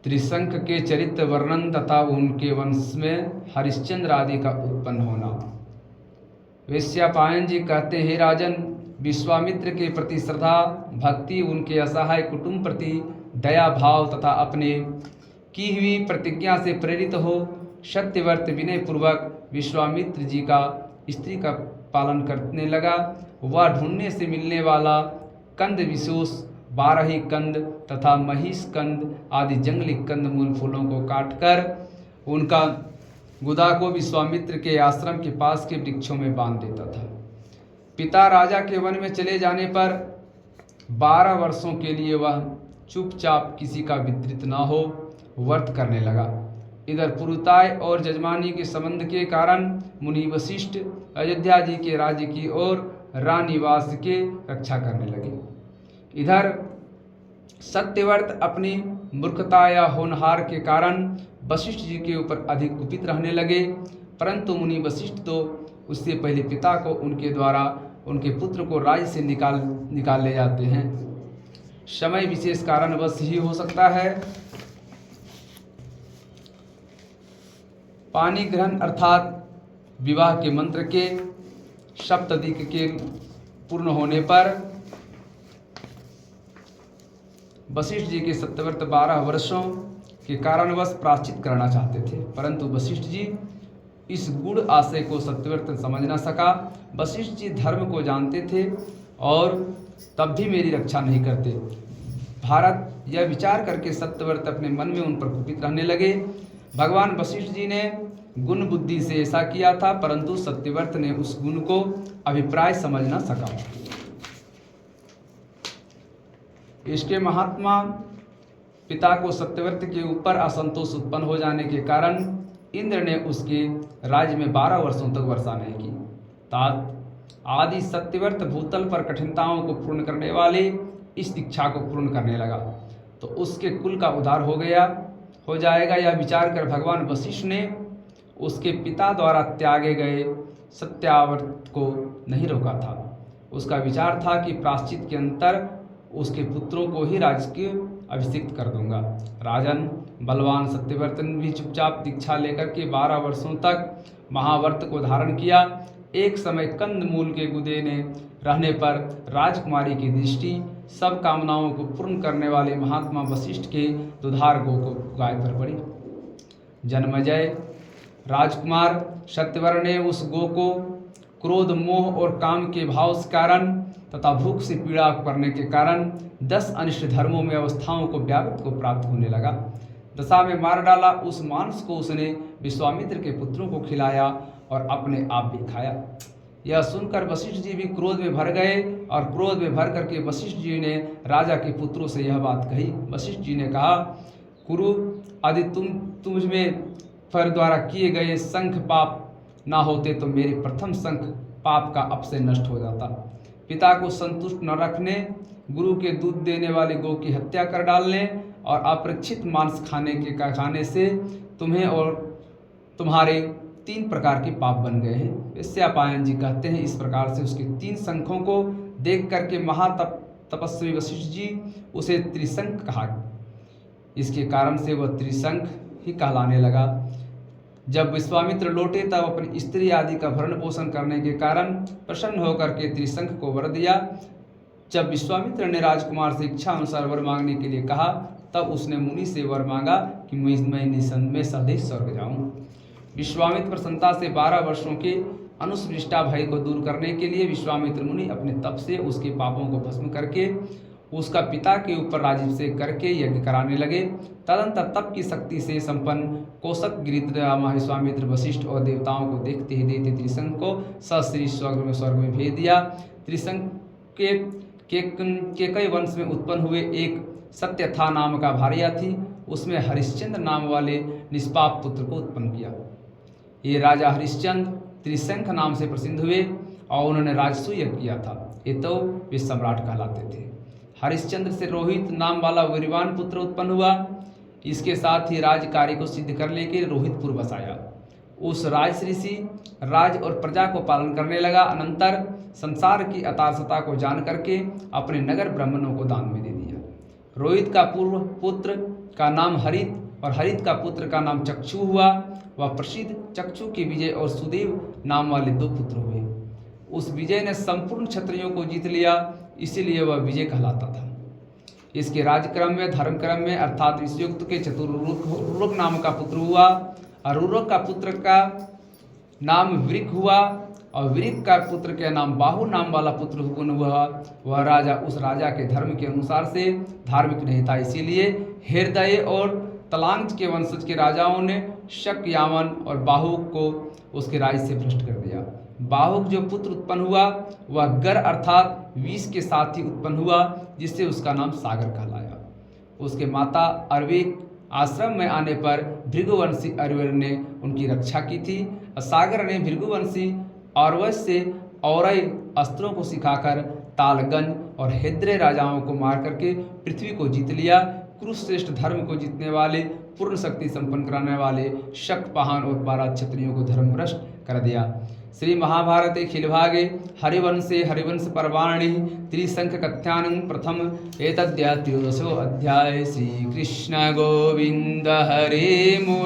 त्रिशंक के चरित्र वर्णन तथा उनके वंश में हरिश्चंद्र आदि का उत्पन्न होना। वैश्यापायन जी कहते हैं, राजन, विश्वामित्र के प्रति श्रद्धा भक्ति, उनके असहाय कुटुंब प्रति दया भाव तथा अपने की हुई प्रतिज्ञा से प्रेरित हो सत्यव्रत विनय पूर्वक विश्वामित्र जी का स्त्री का पालन करने लगा। वह ढूंढने से मिलने वाला कंद विशेष 12 कंद तथा महिष कंद आदि जंगली कंद मूल फूलों को काटकर उनका गुदा को विश्वामित्र के आश्रम के पास के वृक्षों में बांध देता था। पिता राजा के वन में चले जाने पर 12 वर्षों के लिए वह चुपचाप किसी का वितरित न हो व्रत करने लगा। इधर पुरुताय और जजमानी के संबंध के कारण मुनि वशिष्ठ अयोध्या जी के राज्य की ओर रानीवास के रक्षा करने लगे। इधर सत्यव्रत अपनी मूर्खता या होनहार के कारण वशिष्ठ जी के ऊपर अधिक कुपित रहने लगे, परंतु मुनि वशिष्ठ तो उससे पहले पिता को उनके द्वारा उनके पुत्र को राज्य से निकाल ले जाते हैं। समय विशेष कारणवश ही हो सकता है। पानी ग्रहण अर्थात विवाह के मंत्र के सप्तदिक के पूर्ण होने पर वशिष्ठ जी के सत्यव्रत 12 वर्षों के कारणवश प्रायश्चित करना चाहते थे, परंतु वशिष्ठ जी इस गूढ़ आशय को सत्यव्रत समझ न सका। वशिष्ठ जी धर्म को जानते थे और तब भी मेरी रक्षा नहीं करते। भारत यह विचार करके सत्यव्रत अपने मन में उन पर कुपित रहने लगे। भगवान वशिष्ठ जी ने गुण बुद्धि से ऐसा किया था, परंतु सत्यव्रत ने उस गुण को अभिप्राय समझ न सका। इसके महात्मा पिता को सत्यव्रत के ऊपर असंतोष उत्पन्न हो जाने के कारण इंद्र ने उसके राज्य में 12 वर्षों तक वर्षा नहीं की। तात आदि सत्यव्रत भूतल पर कठिनताओं को पूर्ण करने वाले इस दीक्षा को पूर्ण करने लगा तो उसके कुल का उद्धार हो जाएगा। यह विचार कर भगवान वशिष्ठ ने उसके पिता द्वारा त्यागे गए सत्याव्रत को नहीं रोका था। उसका विचार था कि प्रायश्चित के अंतर उसके पुत्रों को ही राज्य के अभिषिक्त कर दूंगा। राजन, बलवान सत्यव्रत ने भी चुपचाप दीक्षा लेकर के 12 वर्षों तक महाव्रत को धारण किया। एक समय कंद मूल के गुदे ने रहने पर राजकुमारी की दृष्टि सब कामनाओं को पूर्ण करने वाले महात्मा वशिष्ठ के दुधार गो को गाय पर पड़ी। जन्मजय राजकुमार सत्यव्रत ने उस गो को क्रोध मोह और काम के भाव के कारण तथा भूख से पीड़ा करने के कारण 10 अनिष्ट धर्मों में अवस्थाओं को व्यापक को प्राप्त होने लगा। दशा में मार डाला। उस मांस को उसने विश्वामित्र के पुत्रों को खिलाया और अपने आप भी खाया। यह सुनकर वशिष्ठ जी भी क्रोध में भर गए और क्रोध में भर करके वशिष्ठ जी ने राजा के पुत्रों से यह बात कही। वशिष्ठ जी ने कहा, कुरु यदि तुम में फर द्वारा किए गए संख पाप ना होते तो मेरे प्रथम संख पाप का अब से नष्ट हो जाता। पिता को संतुष्ट न रखने, गुरु के दूध देने वाले गौ की हत्या कर डालने और अपरिक्षित मांस खाने से तुम्हें और तुम्हारे 3 प्रकार के पाप बन गए हैं। वैश्यापायन जी कहते हैं, इस प्रकार से उसके 3 शंखों को देख करके तपस्वी वशिष्ठ जी उसे त्रिशंख कहा। इसके कारण से वह त्रिशंख ही कहलाने लगा। जब विश्वामित्र लौटे तब अपनी स्त्री आदि का भरण पोषण करने के कारण प्रसन्न होकर के त्रिशंख को वर दिया। जब विश्वामित्र ने राजकुमार से इच्छा अनुसार वर मांगने के लिए कहा तब उसने मुनि से वर मांगा कि मैं सदैव स्वर्ग जाऊं। विश्वामित्र प्रसन्नता से 12 वर्षों के अनुस्पृष्टा भय को दूर करने के लिए विश्वामित्र मुनि अपने तप से उसके पापों को भस्म करके उसका पिता के ऊपर राजाभिषेक करके यज्ञ कराने लगे। तदंतर तप की शक्ति से संपन्न कोशक गिरिद्र विश्वामित्र वशिष्ठ और देवताओं को देखते ही देखते त्रिशंख को सश्री स्वर्ग में भेज दिया। त्रिशंख के कई वंश में उत्पन्न हुए एक सत्यथा नाम का भार्या थी। उसमें हरिश्चंद्र नाम वाले निष्पाप पुत्र को उत्पन्न किया। ये राजा हरिश्चंद्र त्रिशंख नाम से प्रसिद्ध हुए और उन्होंने राजसूय यज्ञ किया था। ये तो वे सम्राट कहलाते थे। हरिश्चंद्र से रोहित नाम वाला वीरवान पुत्र उत्पन्न हुआ। इसके साथ ही राज कार्य को सिद्ध करने के लिए रोहितपुर बसाया। उस राजऋषि राज और प्रजा को पालन करने लगा। अनंतर संसार की अतारसता को जान करके अपने नगर ब्राह्मणों को दान में दे दिया। रोहित का पूर्व पुत्र का नाम हरित और हरित का पुत्र का नाम चक्षु हुआ। वह प्रसिद्ध चक्षु के विजय और सुदेव नाम वाले 2 पुत्र हुए। उस विजय ने संपूर्ण क्षत्रियों को जीत लिया, इसीलिए वह विजय कहलाता था। इसके राजक्रम में धर्मक्रम में अर्थात विषयुक्त के चतुरुरुक नाम का पुत्र हुआ। अरुरुक का पुत्र का नाम वृक हुआ और वृक का पुत्र के नाम बाहु नाम वाला पुत्र उत्पन्न हुआ। वह राजा उस राजा के धर्म के अनुसार से धार्मिक नहीं था, इसीलिए हृदय और तलांग के वंशज के राजाओं ने शक, यामन और बाहुक को उसके राज्य से भ्रष्ट कर दिया। बाहुक जो पुत्र उत्पन्न हुआ वह गर अर्थात विष के साथ ही उत्पन्न हुआ, जिससे उसका नाम सागर कहलाया। उसके माता अरविक आश्रम में आने पर भृगुवंशी अरवर ने उनकी रक्षा की थी। सागर ने भृगुवंशी औरवश से औरई अस्त्रों को सिखाकर तालगंज और हैद्रे राजाओं को मार करके पृथ्वी को जीत लिया। कुरुश्रेष्ठ धर्म को जीतने वाले, पूर्ण शक्ति संपन्न कराने वाले शक, पाहन और 12 क्षत्रियों को धर्मभ्रष्ट कर दिया। श्री महाभारते खिलभागे हरिवंशे हरिवंश पर्वाणि त्रिशंख कथ्यानं प्रथम एतद्या 13 अध्याय। श्री कृष्ण गोविंद हरे मुरारे।